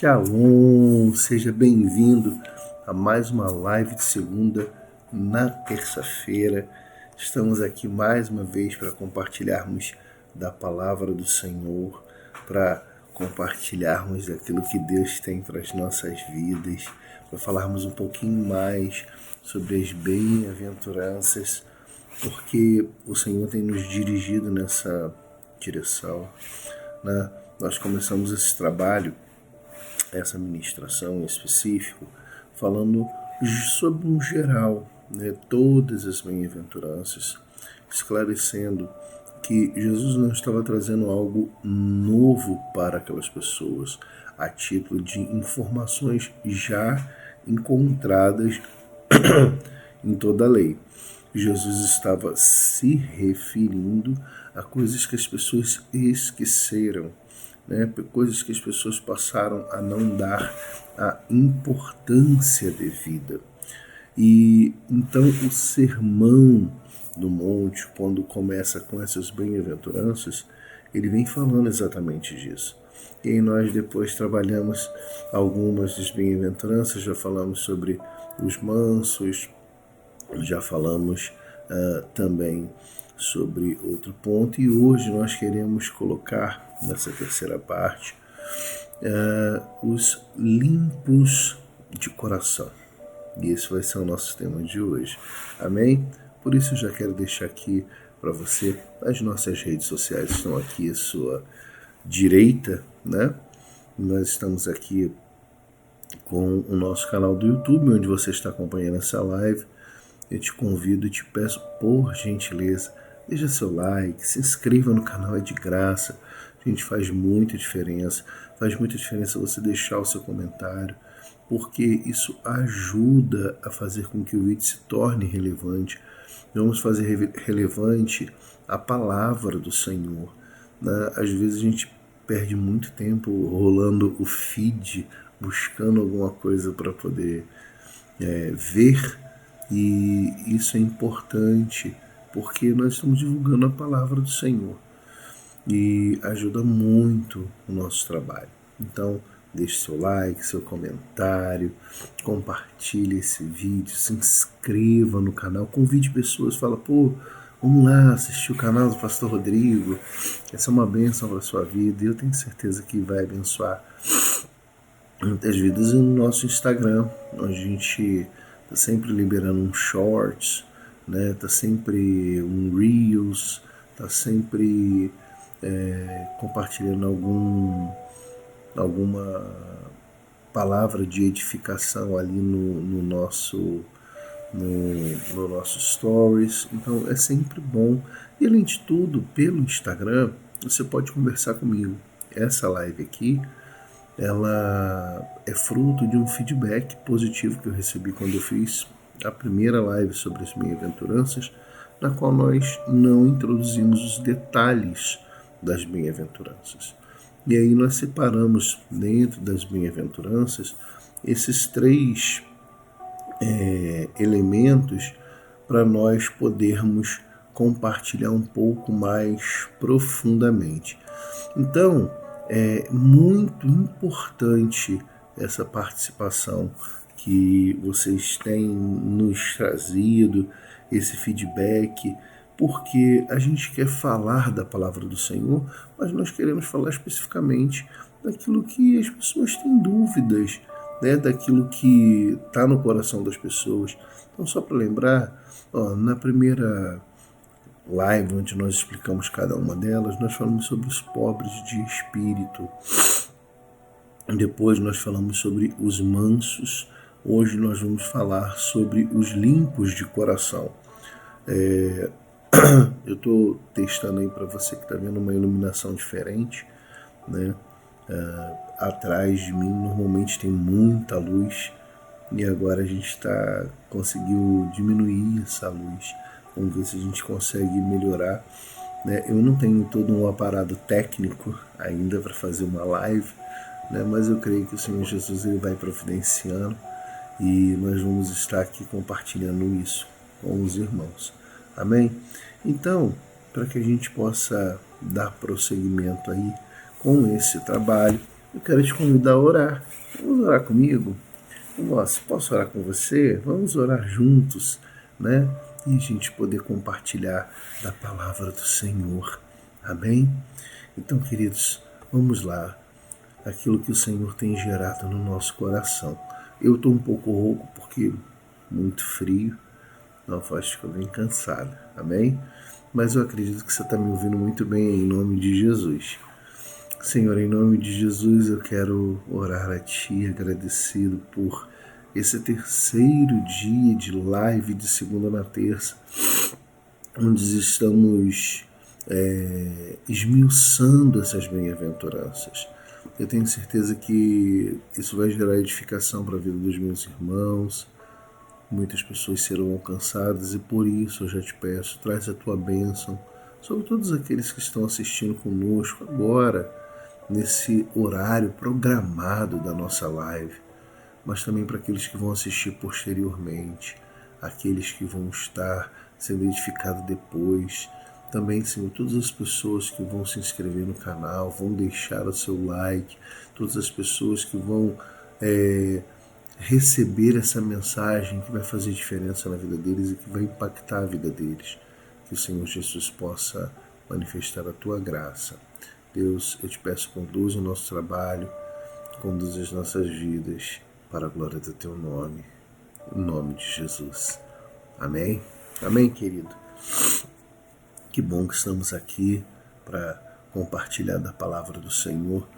Shalom, seja bem-vindo a mais uma live de segunda na terça-feira. Estamos aqui mais uma vez para compartilharmos da palavra do Senhor, para compartilharmos aquilo que Deus tem para as nossas vidas, para falarmos um pouquinho mais sobre as bem-aventuranças, porque o Senhor tem nos dirigido nessa direção, né? Nós começamos esse trabalho, essa ministração em específico, falando sobre um geral, né, todas as bem-aventuranças, esclarecendo que Jesus não estava trazendo algo novo para aquelas pessoas, a título de informações já encontradas em toda a lei. Jesus estava se referindo a coisas que as pessoas esqueceram, né? Coisas que as pessoas passaram a não dar a importância devida. E então o sermão do monte, quando começa com essas bem-aventuranças, ele vem falando exatamente disso. E aí nós depois trabalhamos algumas das bem-aventuranças, já falamos sobre os mansos, já falamos também sobre outro ponto, e hoje nós queremos colocar nessa terceira parte os limpos de coração. E esse vai ser o nosso tema de hoje. Amém? Por isso eu já quero deixar aqui para você, as nossas redes sociais estão aqui à sua direita, né? Nós estamos aqui com o nosso canal do YouTube, onde você está acompanhando essa live. Eu te convido e te peço, por gentileza, deixa seu like, se inscreva no canal, é de graça. Gente, faz muita diferença você deixar o seu comentário, porque isso ajuda a fazer com que o vídeo se torne relevante. Vamos fazer relevante a palavra do Senhor, né? Às vezes a gente perde muito tempo rolando o feed, buscando alguma coisa para poder ver, e isso é importante, porque nós estamos divulgando a palavra do Senhor e ajuda muito o nosso trabalho. Então, deixe seu like, seu comentário, compartilhe esse vídeo, se inscreva no canal, convide pessoas, fala, vamos lá assistir o canal do Pastor Rodrigo, essa é uma bênção para a sua vida, e eu tenho certeza que vai abençoar muitas vidas. No nosso Instagram, onde a gente está sempre liberando um shorts, né? Tá sempre um Reels, tá sempre compartilhando alguma palavra de edificação ali no nosso Stories. Então é sempre bom. E além de tudo, pelo Instagram, você pode conversar comigo. Essa live aqui, ela é fruto de um feedback positivo que eu recebi quando eu fiz a primeira live sobre as bem-aventuranças, na qual nós não introduzimos os detalhes das bem-aventuranças. E aí nós separamos dentro das bem-aventuranças esses três elementos para nós podermos compartilhar um pouco mais profundamente. Então, é muito importante essa participação que vocês têm nos trazido, esse feedback, porque a gente quer falar da palavra do Senhor, mas nós queremos falar especificamente daquilo que as pessoas têm dúvidas, né? Daquilo que está no coração das pessoas. Então, só para lembrar, na primeira live, onde nós explicamos cada uma delas, nós falamos sobre os pobres de espírito. Depois nós falamos sobre os mansos. Hoje nós vamos falar sobre os limpos de coração. Eu estou testando aí para você que está vendo uma iluminação diferente, né? Atrás de mim normalmente tem muita luz, e agora a gente conseguiu diminuir essa luz. Vamos ver se a gente consegue melhorar, né? Eu não tenho todo um aparato técnico ainda para fazer uma live, né? Mas eu creio que o Senhor Jesus ele vai providenciando, e nós vamos estar aqui compartilhando isso com os irmãos. Amém? Então, para que a gente possa dar prosseguimento aí com esse trabalho, eu quero te convidar a orar. Vamos orar comigo? Nossa, posso orar com você? Vamos orar juntos, né? E a gente poder compartilhar da palavra do Senhor. Amém? Então, queridos, vamos lá. Aquilo que o Senhor tem gerado no nosso coração. Eu estou um pouco rouco porque muito frio, a voz fica bem cansada. Amém? Mas eu acredito que você está me ouvindo muito bem em nome de Jesus. Senhor, em nome de Jesus, eu quero orar a Ti, agradecido por esse terceiro dia de live de segunda na terça, onde estamos esmiuçando essas bem-aventuranças. Eu tenho certeza que isso vai gerar edificação para a vida dos meus irmãos. Muitas pessoas serão alcançadas e por isso eu já te peço, traz a Tua bênção sobre todos aqueles que estão assistindo conosco agora, nesse horário programado da nossa live, mas também para aqueles que vão assistir posteriormente, aqueles que vão estar sendo edificados depois. Também, Senhor, todas as pessoas que vão se inscrever no canal, vão deixar o seu like, todas as pessoas que vão receber essa mensagem que vai fazer diferença na vida deles e que vai impactar a vida deles. Que o Senhor Jesus possa manifestar a Tua graça. Deus, eu te peço, conduz o nosso trabalho, conduz as nossas vidas para a glória do Teu nome, em nome de Jesus. Amém? Amém, querido? Que bom que estamos aqui para compartilhar da palavra do Senhor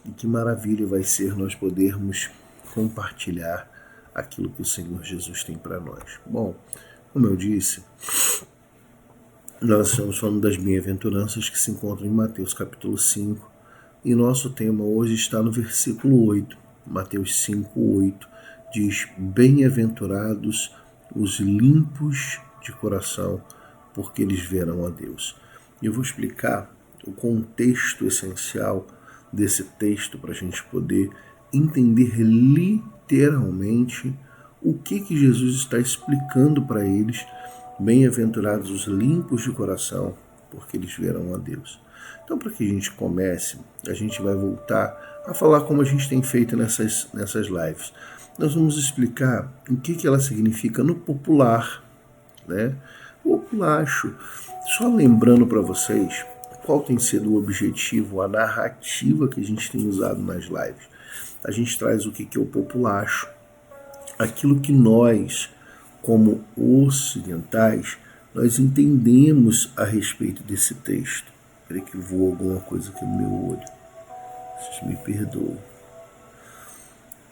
e que maravilha vai ser nós podermos compartilhar aquilo que o Senhor Jesus tem para nós. Bom, como eu disse, nós estamos falando das bem-aventuranças que se encontram em Mateus capítulo 5 e nosso tema hoje está no versículo 8. Mateus 5, 8 diz: bem-aventurados os limpos de coração, porque eles verão a Deus. E eu vou explicar o contexto essencial desse texto para a gente poder entender literalmente o que Jesus está explicando para eles. Bem-aventurados os limpos de coração, porque eles verão a Deus. Então, para que a gente comece, a gente vai voltar a falar como a gente tem feito nessas lives. Nós vamos explicar o que ela significa no popular, né? Populacho. Só lembrando para vocês qual tem sido o objetivo, a narrativa que a gente tem usado nas lives. A gente traz o que é o populacho, aquilo que nós, como ocidentais, nós entendemos a respeito desse texto. Espera que voa alguma coisa aqui no meu olho. Vocês me perdoem.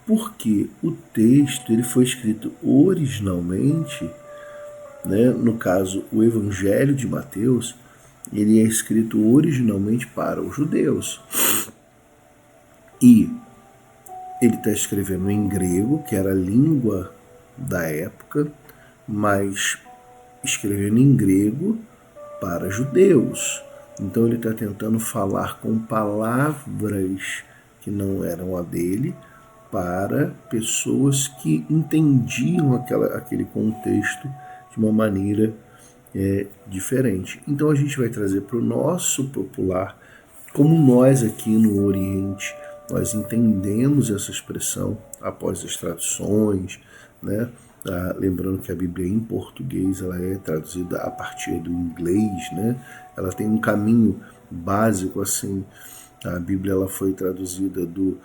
Porque o texto ele foi escrito originalmente, né, no caso, o Evangelho de Mateus, ele é escrito originalmente para os judeus. E ele está escrevendo em grego, que era a língua da época, mas escrevendo em grego para judeus. Então ele está tentando falar com palavras que não eram a dele para pessoas que entendiam aquele contexto de uma maneira diferente. Então a gente vai trazer para o nosso popular, como nós aqui no Oriente, nós entendemos essa expressão após as traduções, né? Lembrando que a Bíblia em português ela é traduzida a partir do inglês, né? Ela tem um caminho básico assim. A Bíblia ela foi traduzida do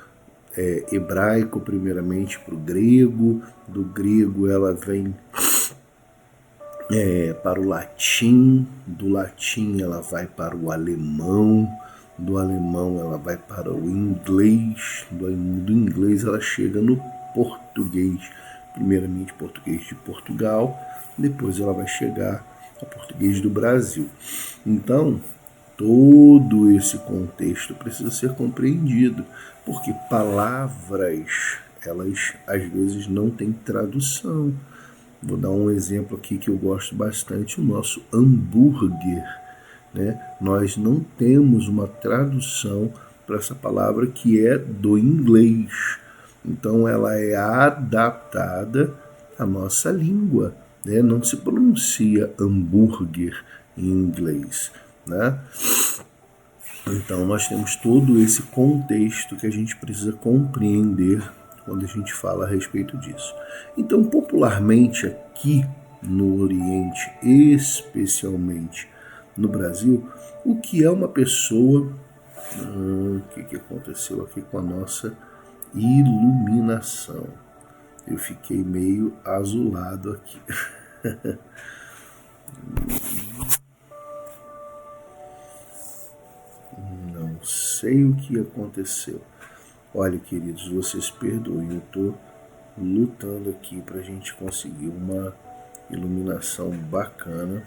hebraico primeiramente para o grego, do grego ela vem para o latim, do latim ela vai para o alemão, do alemão ela vai para o inglês, do inglês ela chega no português, primeiramente português de Portugal, depois ela vai chegar ao português do Brasil. Então, todo esse contexto precisa ser compreendido, porque palavras, elas às vezes não têm tradução. Vou dar um exemplo aqui que eu gosto bastante, o nosso hambúrguer, né? Nós não temos uma tradução para essa palavra que é do inglês. Então ela é adaptada à nossa língua, né? Não se pronuncia hambúrguer em inglês, né? Então nós temos todo esse contexto que a gente precisa compreender quando a gente fala a respeito disso. Então, popularmente aqui no Oriente, especialmente no Brasil, o que é uma pessoa... O que aconteceu aqui com a nossa iluminação? Eu fiquei meio azulado aqui. Não sei o que aconteceu. Olha, queridos, vocês perdoem, eu estou lutando aqui para a gente conseguir uma iluminação bacana.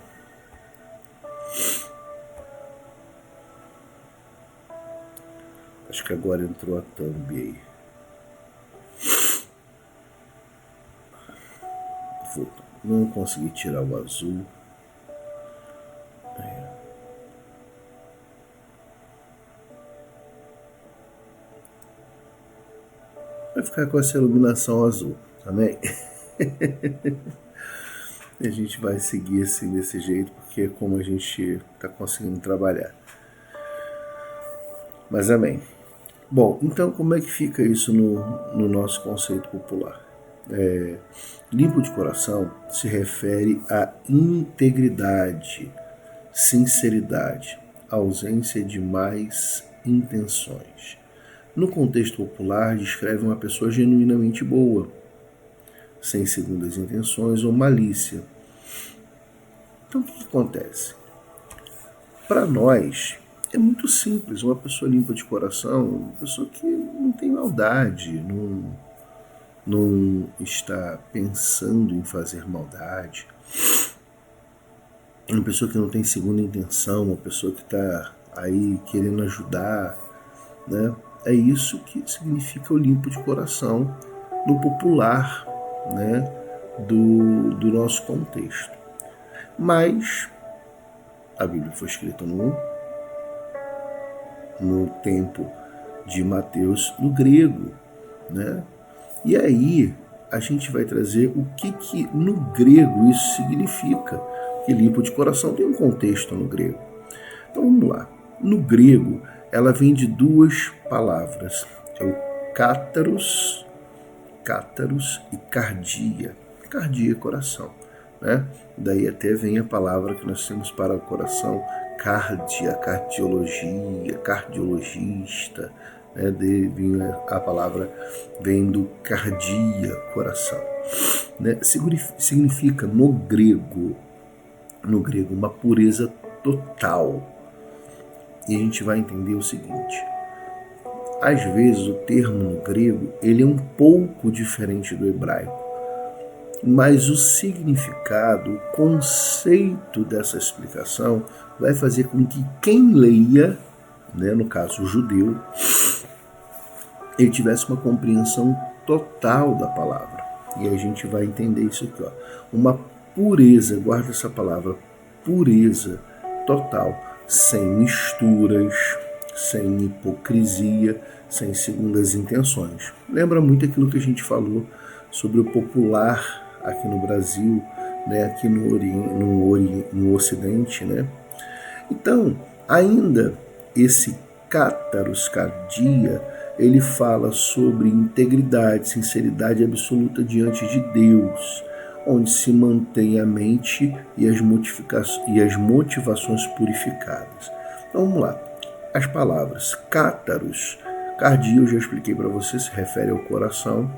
Acho que agora entrou a thumb aí. Não consegui tirar o azul. Vai ficar com essa iluminação azul, amém? A gente vai seguir assim desse jeito, porque é como a gente está conseguindo trabalhar. Mas amém. Bom, então como é que fica isso no nosso conceito popular? Limpo de coração se refere à integridade, sinceridade, ausência de más intenções. No contexto popular, descreve uma pessoa genuinamente boa, sem segundas intenções ou malícia. Então, o que acontece? Para nós, é muito simples. Uma pessoa limpa de coração, uma pessoa que não tem maldade, não está pensando em fazer maldade, uma pessoa que não tem segunda intenção, uma pessoa que está aí querendo ajudar, né? É isso que significa o limpo de coração no popular, né, do nosso contexto. Mas a Bíblia foi escrita no tempo de Mateus, no grego, né? E aí a gente vai trazer o que no grego isso significa. Que limpo de coração tem um contexto no grego. Então vamos lá. No grego, ela vem de duas palavras. É o cátaros e cardia. Cardia é coração, né? Daí até vem a palavra que nós temos para o coração, cardia, cardiologia, cardiologista, né? A palavra vem do cardia, coração, né? Significa no grego uma pureza total. E a gente vai entender o seguinte: às vezes o termo no grego ele é um pouco diferente do hebraico, mas o significado, o conceito dessa explicação vai fazer com que quem leia, né, no caso o judeu, ele tivesse uma compreensão total da palavra. E a gente vai entender isso aqui, ó. Uma pureza, guarda essa palavra, pureza total, sem misturas, sem hipocrisia, sem segundas intenções. Lembra muito aquilo que a gente falou sobre o popular aqui no Brasil, né, aqui no Ocidente, né? Então, ainda esse cátaros, cardia, ele fala sobre integridade, sinceridade absoluta diante de Deus, onde se mantém a mente e as motivações purificadas. Então vamos lá. As palavras cátaros, cardia, eu já expliquei para você, se refere ao coração,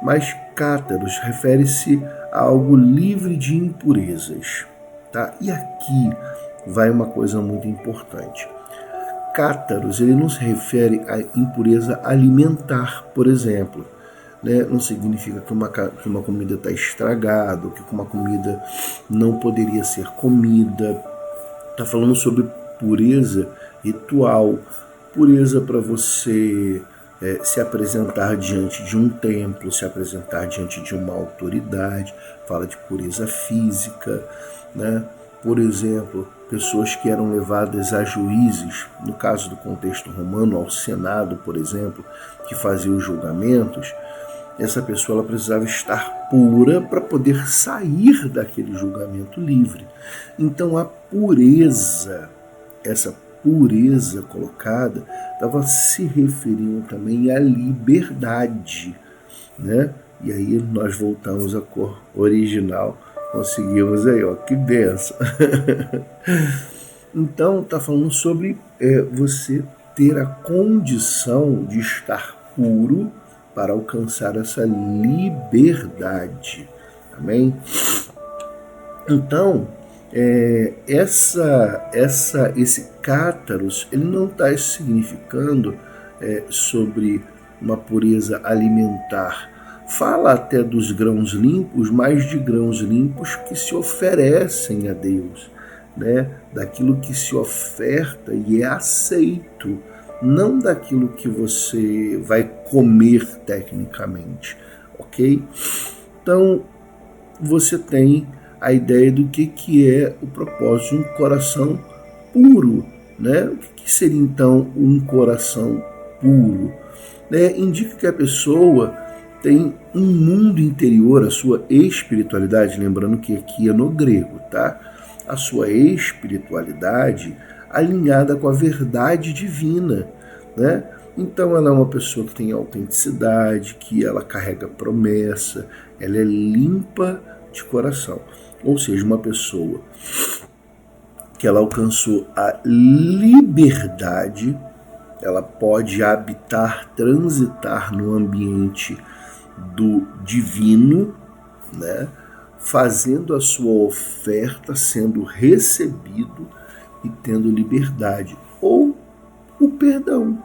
mas cátaros refere-se a algo livre de impurezas, tá? E aqui vai uma coisa muito importante. Cátaros, ele não se refere à impureza alimentar, por exemplo, né? Não significa que uma comida está estragada, que uma comida não poderia ser comida. Está falando sobre pureza ritual, pureza para você se apresentar diante de um templo, se apresentar diante de uma autoridade. Fala de pureza física, né? Por exemplo, pessoas que eram levadas a juízes, no caso do contexto romano, ao Senado, por exemplo, que fazia os julgamentos. Essa pessoa ela precisava estar pura para poder sair daquele julgamento livre. Então a pureza, essa pureza colocada estava se referindo também à liberdade, né? E aí nós voltamos à cor original, conseguimos aí, ó, que benção. Então está falando sobre você ter a condição de estar puro para alcançar essa liberdade. Amém? Então, esse cátaros, ele não está significando sobre uma pureza alimentar. Fala até dos grãos limpos, mas de grãos limpos que se oferecem a Deus, né? Daquilo que se oferta e é aceito, não daquilo que você vai comer tecnicamente, ok? Então, você tem a ideia do que é o propósito de um coração puro, né? O que seria então um coração puro? Indica que a pessoa tem um mundo interior, a sua espiritualidade, lembrando que aqui é no grego, tá? A sua espiritualidade alinhada com a verdade divina, né? Então ela é uma pessoa que tem autenticidade, que ela carrega promessa, ela é limpa de coração. Ou seja, uma pessoa que ela alcançou a liberdade, ela pode habitar, transitar no ambiente do divino, né? Fazendo a sua oferta, sendo recebido e tendo liberdade ou o perdão,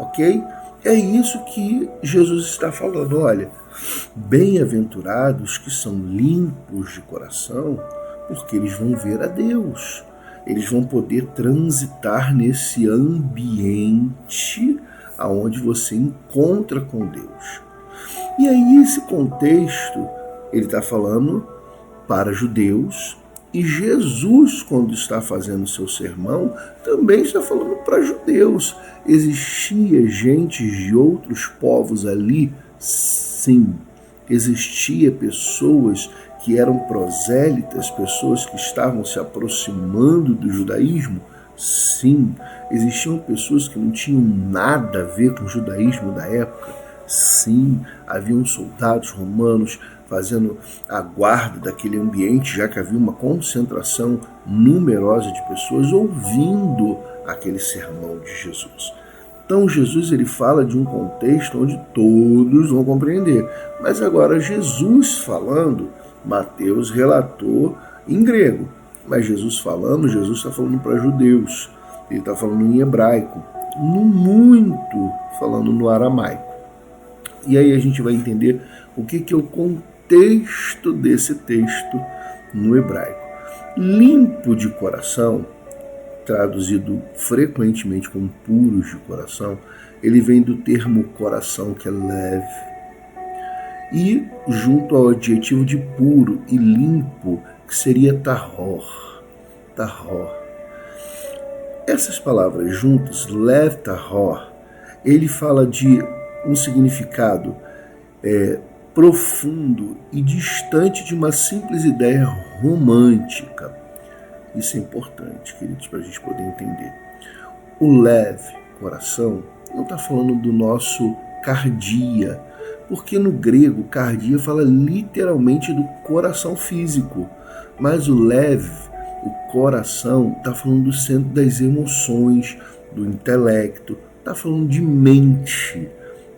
ok? É isso que Jesus está falando. Olha, bem-aventurados que são limpos de coração, porque eles vão ver a Deus. Eles vão poder transitar nesse ambiente aonde você encontra com Deus. E aí esse contexto, ele está falando para judeus, e Jesus, quando está fazendo o seu sermão, também está falando para judeus. Existia gente de outros povos ali? Sim. Existia pessoas que eram prosélitas, pessoas que estavam se aproximando do judaísmo? Sim. Existiam pessoas que não tinham nada a ver com o judaísmo da época? Sim. Haviam soldados romanos fazendo a guarda daquele ambiente, já que havia uma concentração numerosa de pessoas ouvindo aquele sermão de Jesus. Então Jesus ele fala de um contexto onde todos vão compreender. Mas agora Jesus falando, Mateus relatou em grego. Mas Jesus está falando para judeus. Ele está falando em hebraico. Muito falando no aramaico. E aí a gente vai entender o que é o contexto desse texto no hebraico. Limpo de coração, traduzido frequentemente como puros de coração, ele vem do termo coração, que é leve, e junto ao adjetivo de puro e limpo, que seria tahor. Tahor. Essas palavras juntas, lev, tahor, ele fala de um significado profundo e distante de uma simples ideia romântica. Isso é importante, queridos, para a gente poder entender. O leve, coração, não está falando do nosso cardia, porque no grego, cardia fala literalmente do coração físico, mas o leve, o coração, está falando do centro das emoções, do intelecto, está falando de mente.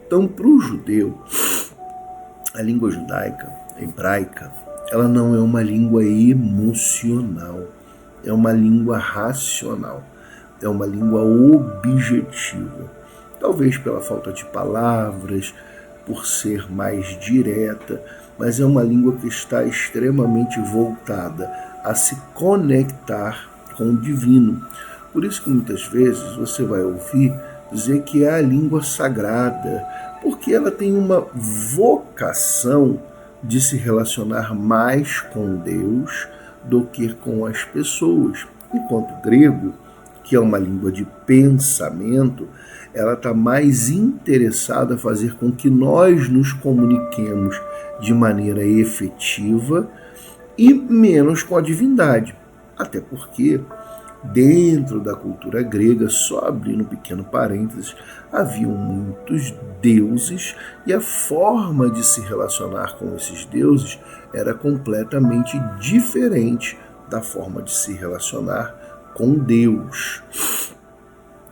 Então, para o judeu, a língua judaica, a hebraica, ela não é uma língua emocional, é uma língua racional, é uma língua objetiva. Talvez pela falta de palavras, por ser mais direta, mas é uma língua que está extremamente voltada a se conectar com o divino. Por isso que muitas vezes você vai ouvir dizer que é a língua sagrada, porque ela tem uma vocação de se relacionar mais com Deus do que com as pessoas. Enquanto o grego, que é uma língua de pensamento, ela está mais interessada a fazer com que nós nos comuniquemos de maneira efetiva e menos com a divindade. Até porque Dentro da cultura grega, só abrindo um pequeno parênteses, haviam muitos deuses e a forma de se relacionar com esses deuses era completamente diferente da forma de se relacionar com Deus.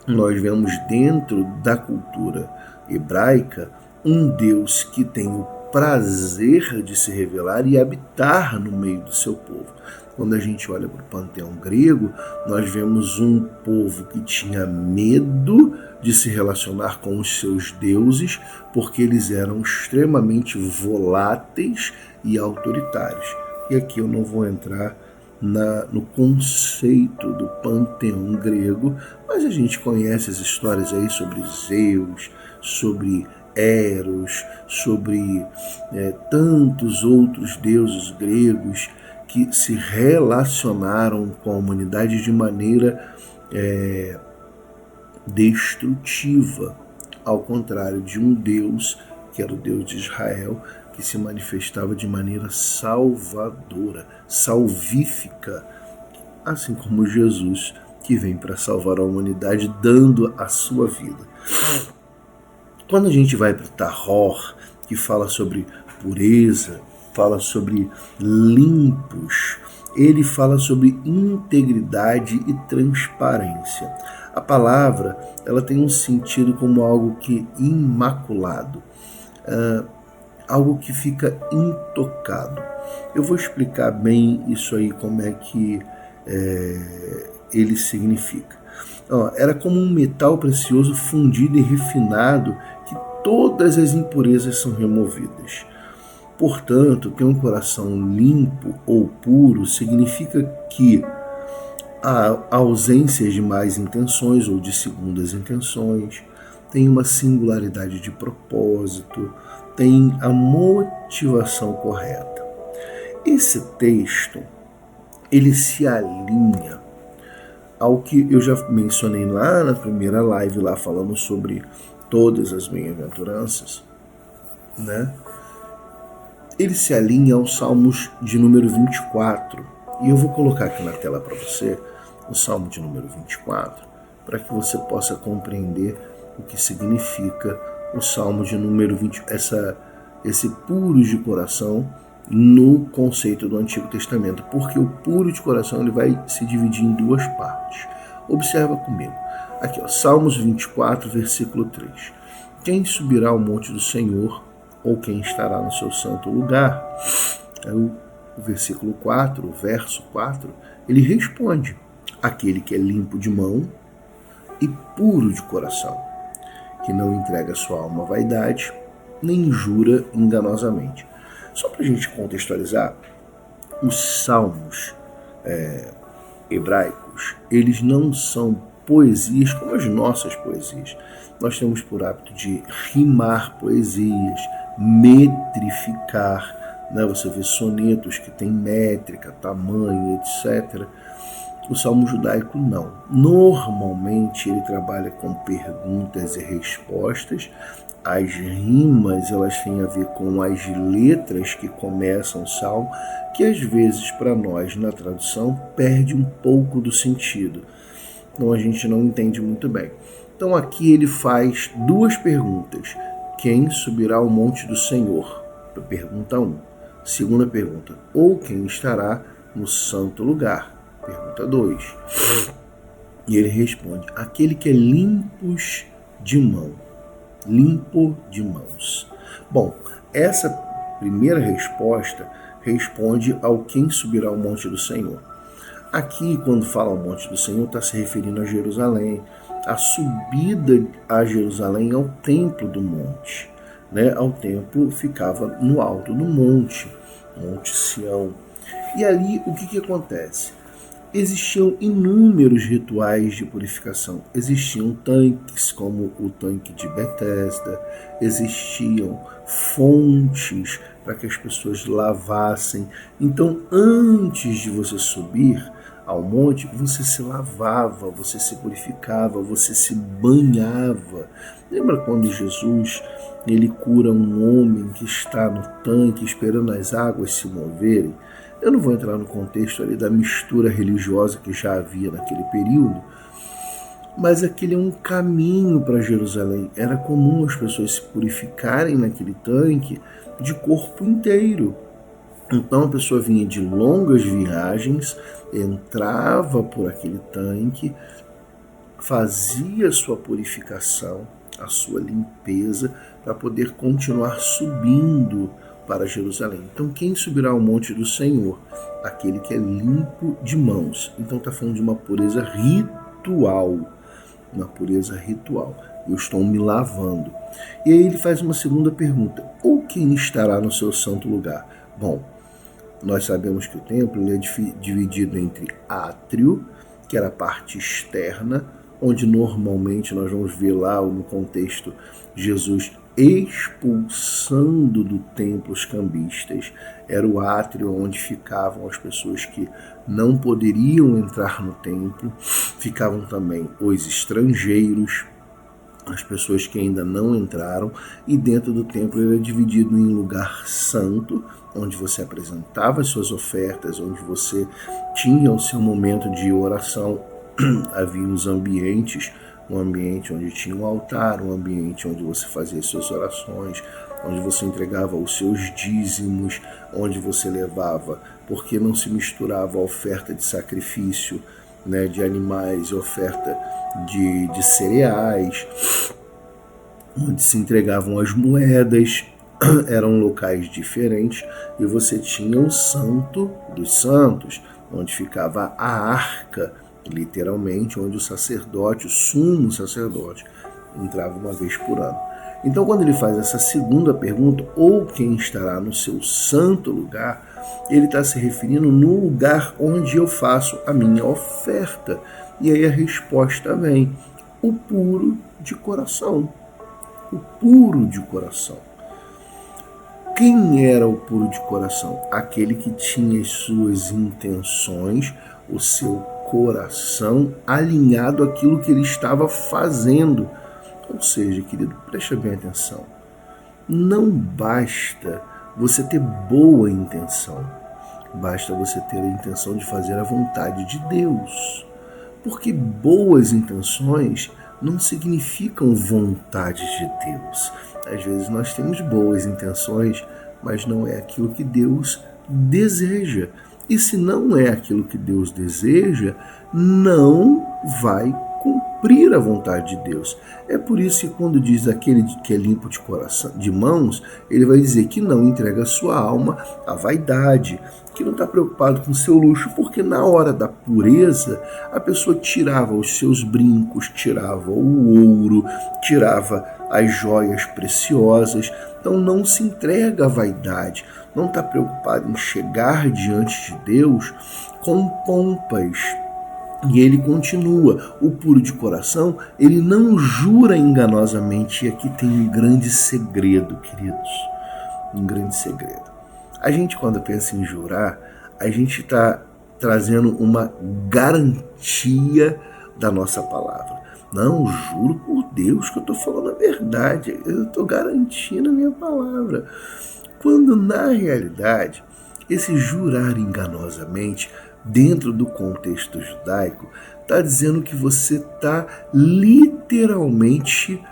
Nós vemos dentro da cultura hebraica um Deus que tem o prazer de se revelar e habitar no meio do seu povo. Quando a gente olha para o panteão grego, nós vemos um povo que tinha medo de se relacionar com os seus deuses, porque eles eram extremamente voláteis e autoritários. E aqui eu não vou entrar no conceito do panteão grego, mas a gente conhece as histórias aí sobre Zeus, sobre Eros, sobre tantos outros deuses gregos que se relacionaram com a humanidade de maneira destrutiva, ao contrário de um Deus, que era o Deus de Israel, que se manifestava de maneira salvadora, salvífica, assim como Jesus, que vem para salvar a humanidade dando a sua vida. Quando a gente vai para o Tahor, que fala sobre pureza, fala sobre limpos, ele fala sobre integridade e transparência. A palavra, ela tem um sentido como algo que imaculado, algo que fica intocado. Eu vou explicar bem isso aí, como é que ele significa. Era como um metal precioso fundido e refinado, que todas as impurezas são removidas. Portanto, ter um coração limpo ou puro significa que a ausência de más intenções ou de segundas intenções, tem uma singularidade de propósito, tem a motivação correta. Esse texto, ele se alinha ao que eu já mencionei lá na primeira live, lá falando sobre todas as bem-aventuranças, né? Ele se alinha aos Salmos de número 24. E eu vou colocar aqui na tela para você o Salmo de número 24, para que você possa compreender o que significa o Salmo de número 20, esse puro de coração no conceito do Antigo Testamento, porque o puro de coração ele vai se dividir em duas partes. Observa comigo. Aqui, Salmos 24, versículo 3. Quem subirá ao monte do Senhor, ou quem estará no seu santo lugar? O versículo 4, o verso 4, ele responde: aquele que é limpo de mão e puro de coração, que não entrega sua alma à vaidade, nem jura enganosamente. Só para a gente contextualizar, os salmos hebraicos, eles não são poesias como as nossas poesias. Nós temos por hábito de rimar poesias, metrificar, né? Você vê sonetos que tem métrica, tamanho, etc. O salmo judaico não. Normalmente ele trabalha com perguntas e respostas. As rimas, elas têm a ver com as letras que começam o salmo, que às vezes para nós na tradução perde um pouco do sentido. Então a gente não entende muito bem. Então aqui ele faz duas perguntas. Quem subirá ao monte do Senhor? Pergunta 1. Segunda pergunta. Ou quem estará no santo lugar? Pergunta 2. E ele responde: aquele que é limpos de mão. Limpo de mãos. Bom, essa primeira resposta responde ao quem subirá ao monte do Senhor. Aqui, quando fala ao monte do Senhor, está se referindo a Jerusalém. A subida a Jerusalém ao templo do monte, né? Ao templo ficava no alto do monte, Monte Sião. E ali o que acontece? Existiam inúmeros rituais de purificação. Existiam tanques, como o tanque de Betesda, existiam fontes para que as pessoas lavassem. Então, antes de você subir ao monte, você se lavava, você se purificava, você se banhava. Lembra quando Jesus ele cura um homem que está no tanque esperando as águas se moverem? Eu não vou entrar no contexto ali da mistura religiosa que já havia naquele período, mas aquele é um caminho para Jerusalém. Era comum as pessoas se purificarem naquele tanque de corpo inteiro. Então a pessoa vinha de longas viagens, entrava por aquele tanque, fazia a sua purificação, a sua limpeza, para poder continuar subindo para Jerusalém. Então quem subirá ao monte do Senhor? Aquele que é limpo de mãos. Então está falando de uma pureza ritual. Uma pureza ritual. Eu estou me lavando. E aí ele faz uma segunda pergunta. Ou quem estará no seu santo lugar? Bom, nós sabemos que o templo é dividido entre átrio, que era a parte externa, onde normalmente nós vamos ver lá no contexto Jesus expulsando do templo os cambistas. Era o átrio onde ficavam as pessoas que não poderiam entrar no templo, ficavam também os estrangeiros, as pessoas que ainda não entraram, e dentro do templo ele é dividido em lugar santo, onde você apresentava as suas ofertas, onde você tinha o seu momento de oração. Havia os ambientes, um ambiente onde tinha um altar, um ambiente onde você fazia as suas orações, onde você entregava os seus dízimos, onde você levava, porque não se misturava a oferta de sacrifício, né, de animais, oferta de cereais, onde se entregavam as moedas. Eram locais diferentes, e você tinha o Santo dos Santos, onde ficava a arca, literalmente, onde o sacerdote, o sumo sacerdote, entrava uma vez por ano. Então, quando ele faz essa segunda pergunta, ou quem estará no seu santo lugar, ele está se referindo no lugar onde eu faço a minha oferta. E aí a resposta vem: o puro de coração. O puro de coração. Quem era o puro de coração? Aquele que tinha as suas intenções, o seu coração alinhado àquilo que ele estava fazendo. Ou seja, querido, preste bem atenção. Não basta você ter boa intenção. Basta você ter a intenção de fazer a vontade de Deus. Porque boas intenções não significam vontade de Deus. Às vezes nós temos boas intenções, mas não é aquilo que Deus deseja. E se não é aquilo que Deus deseja, não vai cumprir a vontade de Deus. É por isso que quando diz aquele que é limpo de coração, de mãos, ele vai dizer que não entrega a sua alma à vaidade, que não está preocupado com o seu luxo, porque na hora da pureza, a pessoa tirava os seus brincos, tirava o ouro, tirava as joias preciosas. Então não se entrega à vaidade, não está preocupado em chegar diante de Deus com pompas. E ele continua: o puro de coração, ele não jura enganosamente. E aqui tem um grande segredo, queridos, um grande segredo. A gente, quando pensa em jurar, a gente está trazendo uma garantia da nossa palavra. Não, juro por Deus que eu estou falando a verdade, eu estou garantindo a minha palavra. Quando, na realidade, esse jurar enganosamente, dentro do contexto judaico, está dizendo que você está literalmente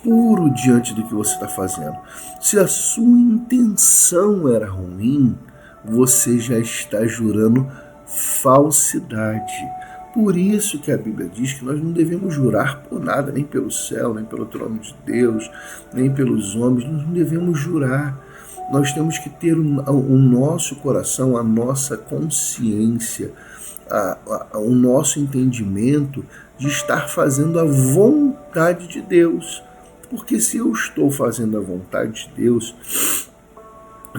puro diante do que você está fazendo. Se a sua intenção era ruim, você já está jurando falsidade. Por isso que a Bíblia diz que nós não devemos jurar por nada, nem pelo céu, nem pelo trono de Deus, nem pelos homens. Nós não devemos jurar. Nós temos que ter o nosso coração, a nossa consciência, o nosso entendimento de estar fazendo a vontade de Deus. Porque se eu estou fazendo a vontade de Deus,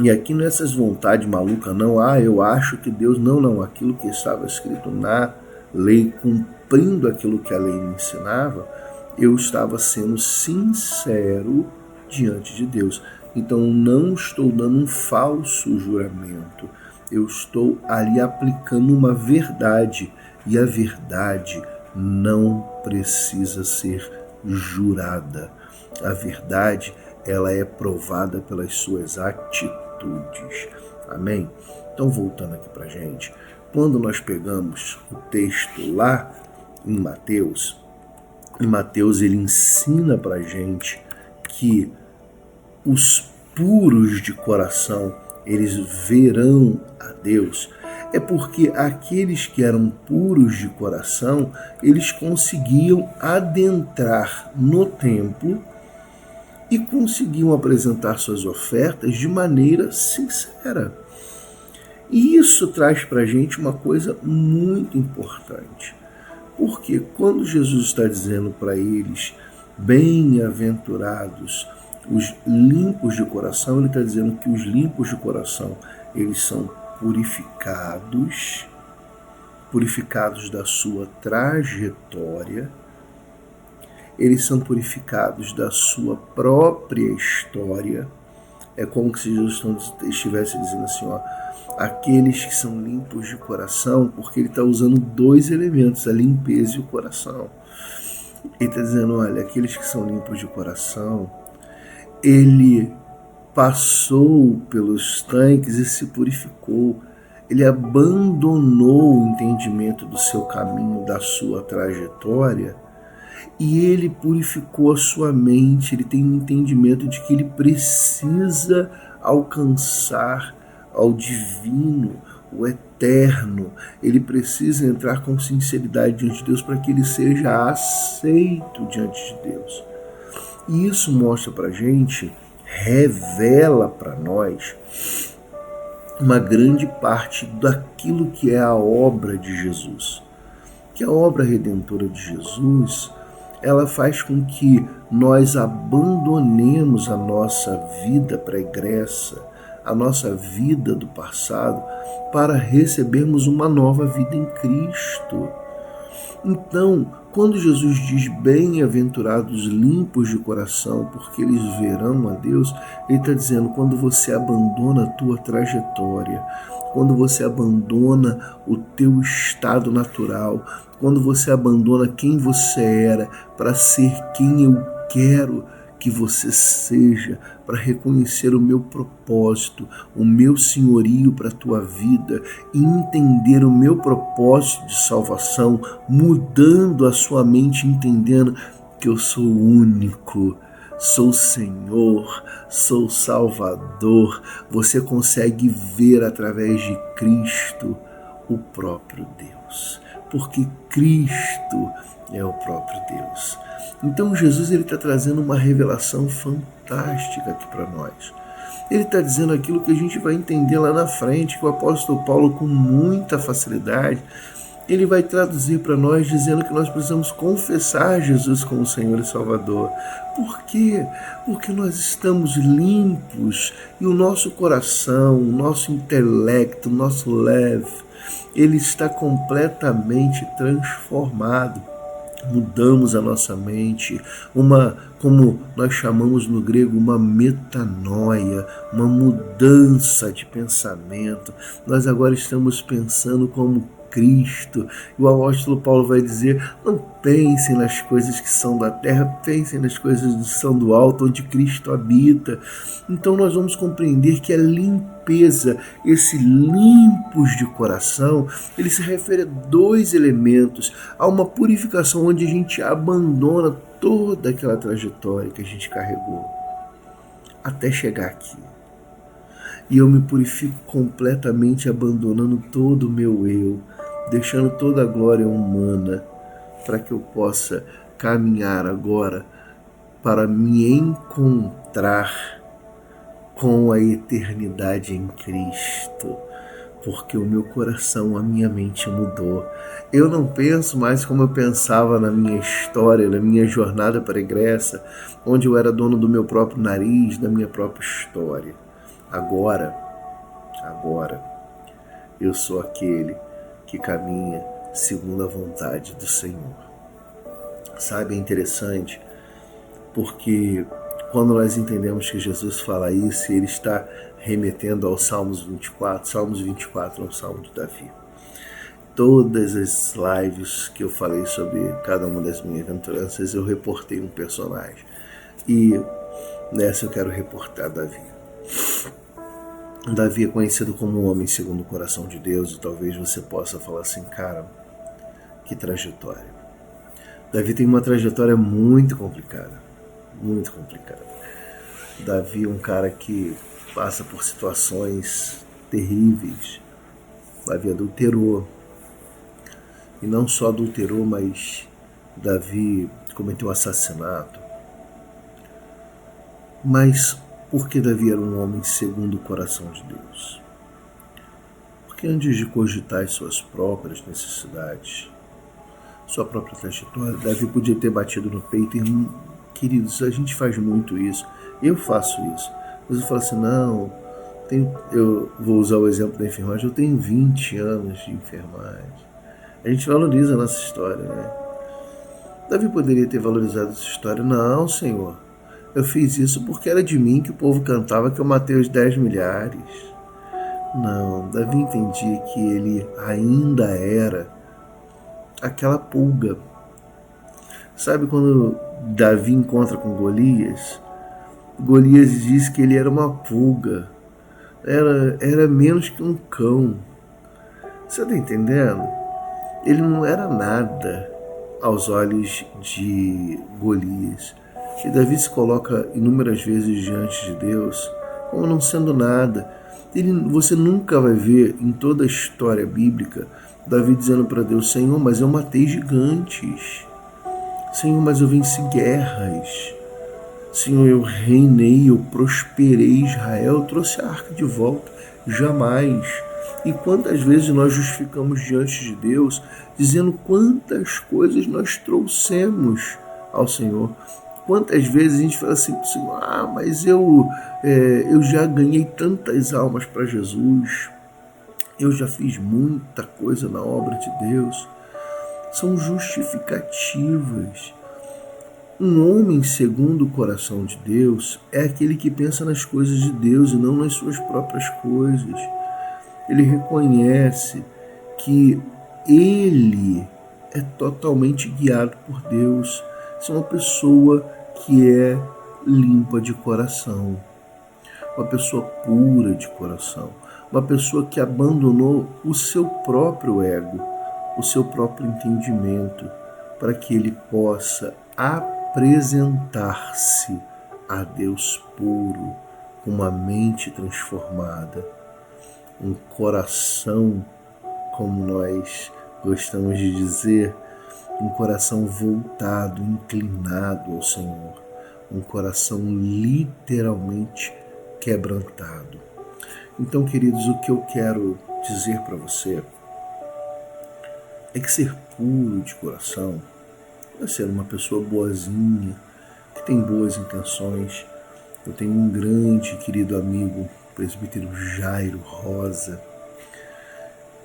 e aqui não é essas vontades malucas, não, eu acho que Deus, não, aquilo que estava escrito na lei, cumprindo aquilo que a lei me ensinava, eu estava sendo sincero diante de Deus. Então não estou dando um falso juramento, eu estou ali aplicando uma verdade, e a verdade não precisa ser jurada. A verdade, ela é provada pelas suas atitudes. Amém? Então, voltando aqui para a gente, quando nós pegamos o texto lá em Mateus ele ensina para a gente que os puros de coração, eles verão a Deus. É porque aqueles que eram puros de coração, eles conseguiam adentrar no templo e conseguiam apresentar suas ofertas de maneira sincera. E isso traz para a gente uma coisa muito importante. Porque quando Jesus está dizendo para eles, bem-aventurados os limpos de coração, ele está dizendo que os limpos de coração, eles são purificados da sua trajetória, eles são purificados da sua própria história. É como se Jesus estivesse dizendo assim, ó, aqueles que são limpos de coração, porque ele está usando dois elementos, a limpeza e o coração. Ele está dizendo, olha, aqueles que são limpos de coração, ele passou pelos tanques e se purificou. Ele abandonou o entendimento do seu caminho, da sua trajetória, e ele purificou a sua mente. Ele tem um entendimento de que ele precisa alcançar ao divino, o eterno. Ele precisa entrar com sinceridade diante de Deus para que ele seja aceito diante de Deus. E isso mostra para a gente, revela para nós uma grande parte daquilo que é a obra de Jesus. Que a obra redentora de Jesus, ela faz com que nós abandonemos a nossa vida pregressa, a nossa vida do passado, para recebermos uma nova vida em Cristo. Então, quando Jesus diz bem-aventurados limpos de coração, porque eles verão a Deus, ele está dizendo, quando você abandona a tua trajetória, quando você abandona o teu estado natural, quando você abandona quem você era para ser quem eu quero que você seja, para reconhecer o meu propósito, o meu senhorio para a tua vida e entender o meu propósito de salvação, mudando a sua mente, entendendo que eu sou único, sou Senhor, sou Salvador. Você consegue ver através de Cristo o próprio Deus, porque Cristo é o próprio Deus. Então Jesus está trazendo uma revelação fantástica aqui para nós. Ele está dizendo aquilo que a gente vai entender lá na frente, que o apóstolo Paulo, com muita facilidade, ele vai traduzir para nós dizendo que nós precisamos confessar Jesus como Senhor e Salvador. Por quê? Porque nós estamos limpos e o nosso coração, o nosso intelecto, o nosso leve, ele está completamente transformado. Mudamos a nossa mente, como nós chamamos no grego, uma metanoia, uma mudança de pensamento. Nós agora estamos pensando como Cristo. E o apóstolo Paulo vai dizer, não pensem nas coisas que são da terra, pensem nas coisas que são do alto, onde Cristo habita. Então nós vamos compreender que a limpeza, esse limpos de coração, ele se refere a dois elementos, a uma purificação onde a gente abandona toda aquela trajetória que a gente carregou até chegar aqui. E eu me purifico completamente, abandonando todo o meu eu, deixando toda a glória humana, para que eu possa caminhar agora para me encontrar com a eternidade em Cristo, porque o meu coração, a minha mente mudou. Eu não penso mais como eu pensava na minha história, na minha jornada pregressa, onde eu era dono do meu próprio nariz, da minha própria história. Agora, eu sou aquele que caminha segundo a vontade do Senhor. Sabe, é interessante, porque quando nós entendemos que Jesus fala isso, ele está remetendo ao Salmos 24. Salmos 24 é um salmo de Davi. Todas as lives que eu falei sobre cada uma das minhas aventuranças, eu reportei um personagem. E nessa eu quero reportar Davi. Davi é conhecido como um homem segundo o coração de Deus, e talvez você possa falar assim, cara, que trajetória. Davi tem uma trajetória muito complicada, muito complicada. Davi é um cara que passa por situações terríveis. Davi adulterou, e não só adulterou, mas Davi cometeu assassinato. Mas por que Davi era um homem segundo o coração de Deus? Porque antes de cogitar as suas próprias necessidades, sua própria trajetória, Davi podia ter batido no peito e, queridos, a gente faz muito isso, eu faço isso. Mas eu falo assim, não, eu vou usar o exemplo da enfermagem, eu tenho 20 anos de enfermagem. A gente valoriza a nossa história, né? Davi poderia ter valorizado essa história. Não, Senhor, eu fiz isso porque era de mim que o povo cantava que eu matei os 10 milhares. Não, Davi entendia que ele ainda era aquela pulga. Sabe quando Davi encontra com Golias? Golias diz que ele era uma pulga. Era menos que um cão. Você está entendendo? Ele não era nada aos olhos de Golias. E Davi se coloca inúmeras vezes diante de Deus como não sendo nada. Você nunca vai ver em toda a história bíblica Davi dizendo para Deus, Senhor, mas eu matei gigantes. Senhor, mas eu venci guerras. Senhor, eu reinei, eu prosperei Israel, eu trouxe a arca de volta. Jamais. E quantas vezes nós justificamos diante de Deus, dizendo quantas coisas nós trouxemos ao Senhor. Quantas vezes a gente fala assim, Senhor, mas eu já ganhei tantas almas para Jesus, eu já fiz muita coisa na obra de Deus. São justificativas. Um homem segundo o coração de Deus é aquele que pensa nas coisas de Deus e não nas suas próprias coisas. Ele reconhece que ele é totalmente guiado por Deus. Isso é uma pessoa que é limpa de coração, uma pessoa pura de coração, uma pessoa que abandonou o seu próprio ego, o seu próprio entendimento, para que ele possa apresentar-se a Deus puro, com uma mente transformada, um coração, como nós gostamos de dizer, um coração voltado, inclinado ao Senhor, um coração literalmente quebrantado. Então, queridos, o que eu quero dizer para você é que ser puro de coração não é ser uma pessoa boazinha, que tem boas intenções. Eu tenho um grande querido amigo, o presbítero Jairo Rosa.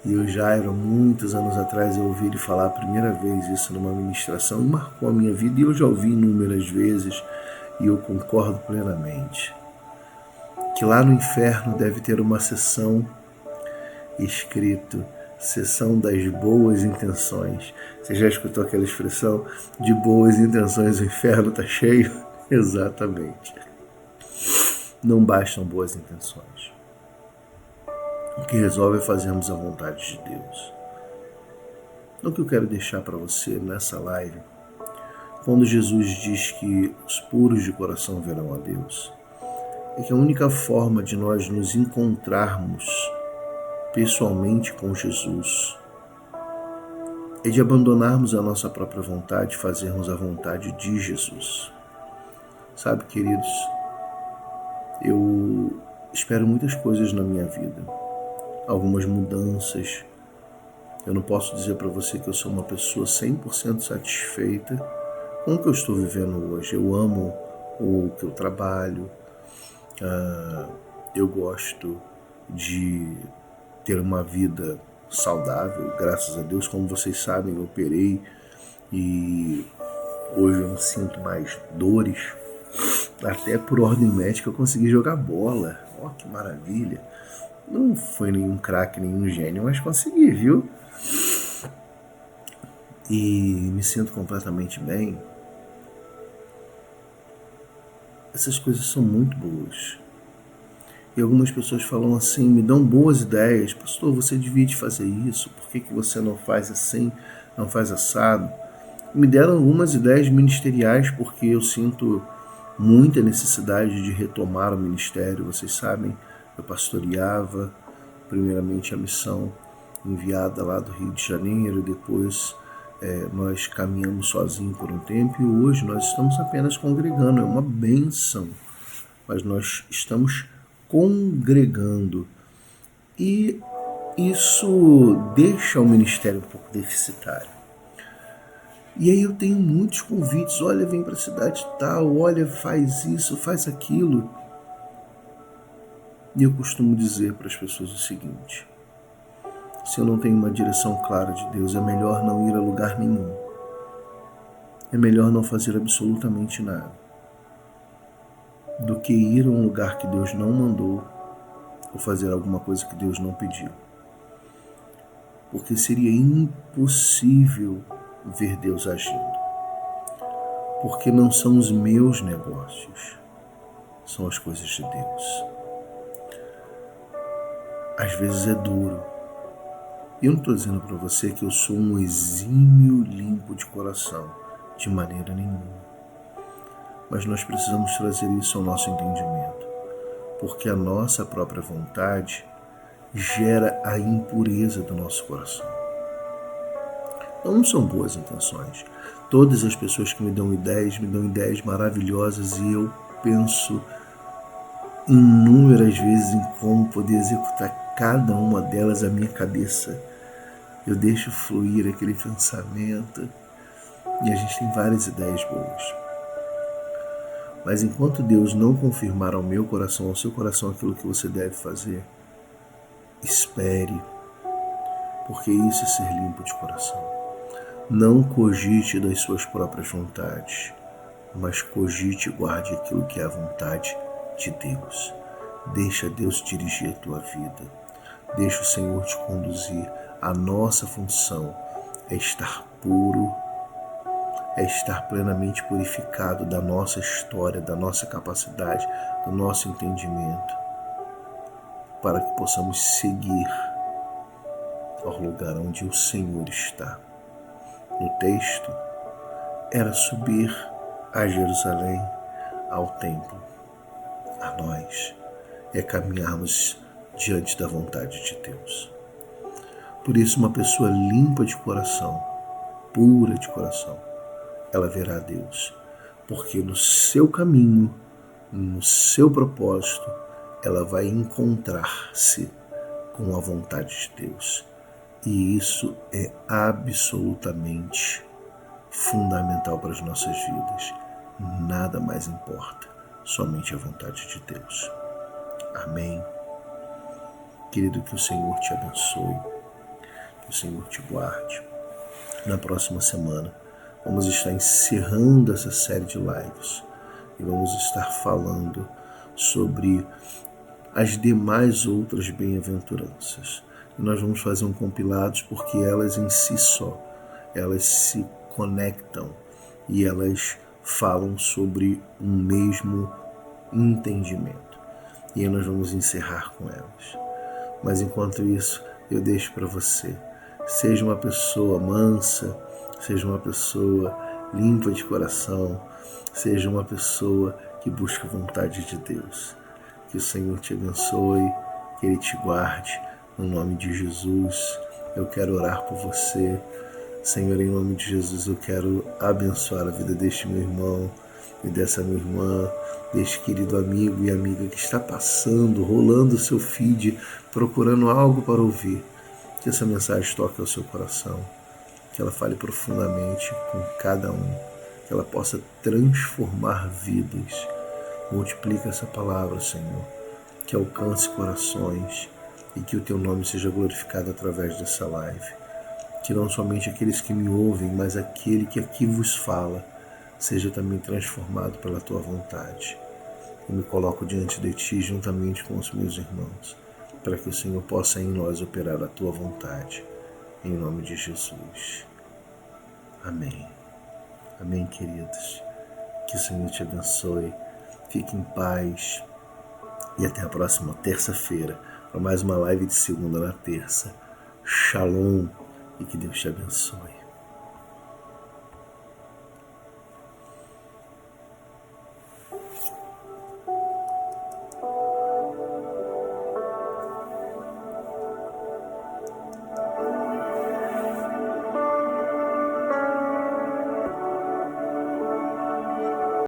E o Jairo, muitos anos atrás, eu ouvi ele falar a primeira vez isso numa ministração e marcou a minha vida. E eu já ouvi inúmeras vezes e eu concordo plenamente. Que lá no inferno deve ter uma seção escrito seção das boas intenções. Você já escutou aquela expressão de boas intenções o inferno está cheio? Exatamente. Não bastam boas intenções. O que resolve é fazermos a vontade de Deus. Então, o que eu quero deixar para você nessa live, quando Jesus diz que os puros de coração verão a Deus, é que a única forma de nós nos encontrarmos pessoalmente com Jesus é de abandonarmos a nossa própria vontade e fazermos a vontade de Jesus. Sabe, queridos, eu espero muitas coisas na minha vida, algumas mudanças. Eu não posso dizer para você que eu sou uma pessoa 100% satisfeita com o que eu estou vivendo hoje. Eu amo o que eu trabalho, eu gosto de ter uma vida saudável, graças a Deus. Como vocês sabem, eu operei e hoje eu não sinto mais dores. Até por ordem médica eu consegui jogar bola. Ó, que maravilha! Não foi nenhum craque, nenhum gênio, mas consegui, viu? E me sinto completamente bem. Essas coisas são muito boas. E algumas pessoas falam assim, me dão boas ideias. Pastor, você devia de fazer isso. Por que você não faz assim, não faz assado? Me deram algumas ideias ministeriais porque eu sinto muita necessidade de retomar o ministério. Vocês sabem, eu pastoreava primeiramente a missão enviada lá do Rio de Janeiro, depois nós caminhamos sozinhos por um tempo e hoje nós estamos apenas congregando. É uma benção, mas nós estamos congregando e isso deixa o ministério um pouco deficitário. E aí eu tenho muitos convites, olha, vem para a cidade tal, olha, faz isso, faz aquilo. E eu costumo dizer para as pessoas o seguinte: se eu não tenho uma direção clara de Deus, é melhor não ir a lugar nenhum. É melhor não fazer absolutamente nada do que ir a um lugar que Deus não mandou ou fazer alguma coisa que Deus não pediu. Porque seria impossível ver Deus agindo. Porque não são os meus negócios, são as coisas de Deus. Às vezes é duro. Eu não estou dizendo para você que eu sou um exímio limpo de coração, de maneira nenhuma. Mas nós precisamos trazer isso ao nosso entendimento, porque a nossa própria vontade gera a impureza do nosso coração. Não são boas intenções. Todas as pessoas que me dão ideias maravilhosas e eu penso inúmeras vezes em como poder executar cada uma delas. A minha cabeça, eu deixo fluir aquele pensamento e a gente tem várias ideias boas. Mas enquanto Deus não confirmar ao meu coração, ao seu coração, aquilo que você deve fazer, espere, porque isso é ser limpo de coração. Não cogite das suas próprias vontades, mas cogite e guarde aquilo que é a vontade de Deus. Deixa Deus dirigir a tua vida. Deixa o Senhor te conduzir. A nossa função é estar puro, é estar plenamente purificado da nossa história, da nossa capacidade, do nosso entendimento, para que possamos seguir ao lugar onde o Senhor está. No texto, era subir a Jerusalém, ao templo. A nós é caminharmos diante da vontade de Deus. Por isso, uma pessoa limpa de coração, pura de coração, ela verá a Deus, porque no seu caminho, no seu propósito, ela vai encontrar-se com a vontade de Deus. E isso é absolutamente fundamental para as nossas vidas. Nada mais importa, somente a vontade de Deus. Amém. Querido, que o Senhor te abençoe, que o Senhor te guarde. Na próxima semana, vamos estar encerrando essa série de lives e vamos estar falando sobre as demais outras bem-aventuranças. E nós vamos fazer um compilado porque elas em si só, elas se conectam e elas falam sobre um mesmo entendimento. E aí nós vamos encerrar com elas. Mas enquanto isso, eu deixo para você. Seja uma pessoa mansa, seja uma pessoa limpa de coração, seja uma pessoa que busca a vontade de Deus. Que o Senhor te abençoe, que Ele te guarde, no nome de Jesus. Eu quero orar por você. Senhor, em nome de Jesus, eu quero abençoar a vida deste meu irmão e dessa minha irmã, deste querido amigo e amiga que está passando, rolando o seu feed, procurando algo para ouvir. Que essa mensagem toque ao seu coração, que ela fale profundamente com cada um, que ela possa transformar vidas. Multiplica essa palavra, Senhor, que alcance corações e que o Teu nome seja glorificado através dessa live. Que não somente aqueles que me ouvem, mas aquele que aqui vos fala, seja também transformado pela Tua vontade. Eu me coloco diante de Ti juntamente com os meus irmãos, para que o Senhor possa em nós operar a Tua vontade. Em nome de Jesus. Amém. Amém, queridos. Que o Senhor te abençoe. Fique em paz. E até a próxima terça-feira para mais uma live de segunda na terça. Shalom e que Deus te abençoe.